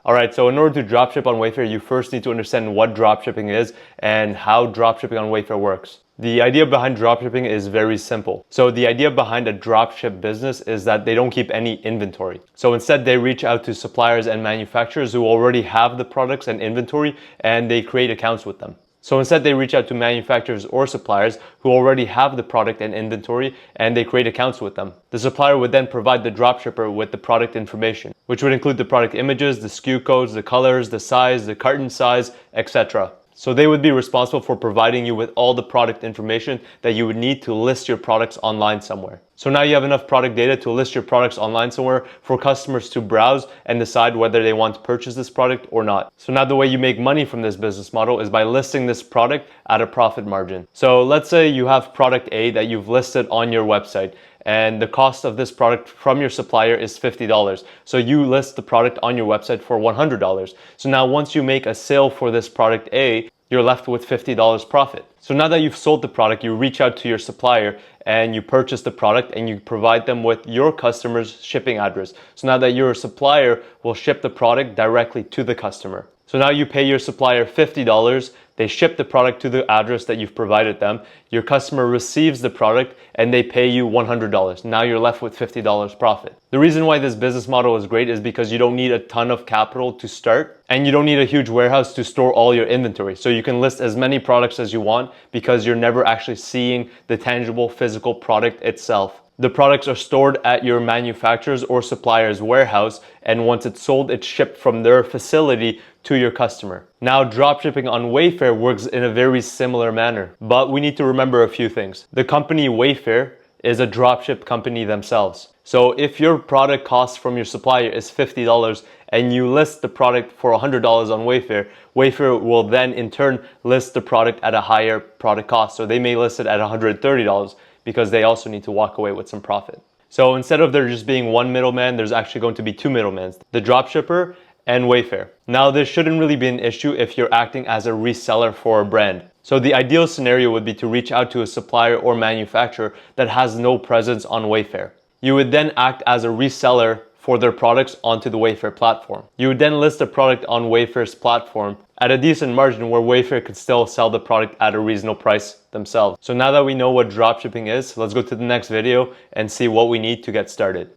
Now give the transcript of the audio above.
Alright, so in order to dropship on Wayfair, you first need to understand what dropshipping is and how dropshipping on Wayfair works. The idea behind dropshipping is very simple. So the idea behind a dropship business is that they don't keep any inventory. So instead they reach out to suppliers and manufacturers who already have the products and inventory, and they create accounts with them. So instead they reach out to manufacturers or suppliers who already have the product and inventory, and they create accounts with them. The supplier would then provide the dropshipper with the product information, which would include the product images, the SKU codes, the colors, the size, the carton size, etc. So they would be responsible for providing you with all the product information that you would need to list your products online somewhere. So now you have enough product data to list your products online somewhere for customers to browse and decide whether they want to purchase this product or not. So now the way you make money from this business model is by listing this product at a profit margin. So let's say you have product A that you've listed on your website, and the cost of this product from your supplier is $50. So you list the product on your website for $100. So now once you make a sale for this product A, you're left with $50 profit. So now that you've sold the product, you reach out to your supplier and you purchase the product and you provide them with your customer's shipping address. So now that your supplier will ship the product directly to the customer. So now you pay your supplier $50, they ship the product to the address that you've provided them, your customer receives the product, and they pay you $100. Now you're left with $50 profit. The reason why this business model is great is because you don't need a ton of capital to start, and you don't need a huge warehouse to store all your inventory. So you can list as many products as you want because you're never actually seeing the tangible physical product itself. The products are stored at your manufacturer's or supplier's warehouse, and once it's sold, it's shipped from their facility to your customer. Now, dropshipping on Wayfair works in a very similar manner, but we need to remember a few things. The company Wayfair is a dropship company themselves. So if your product cost from your supplier is $50 and you list the product for $100 on Wayfair, Wayfair will then in turn list the product at a higher product cost. So they may list it at $130 because they also need to walk away with some profit. So instead of there just being one middleman, there's actually going to be two middlemen, the dropshipper and Wayfair. Now, this shouldn't really be an issue if you're acting as a reseller for a brand. So the ideal scenario would be to reach out to a supplier or manufacturer that has no presence on Wayfair. You would then act as a reseller for their products onto the Wayfair platform. You would then list the product on Wayfair's platform at a decent margin where Wayfair could still sell the product at a reasonable price themselves. So now that we know what dropshipping is, let's go to the next video and see what we need to get started.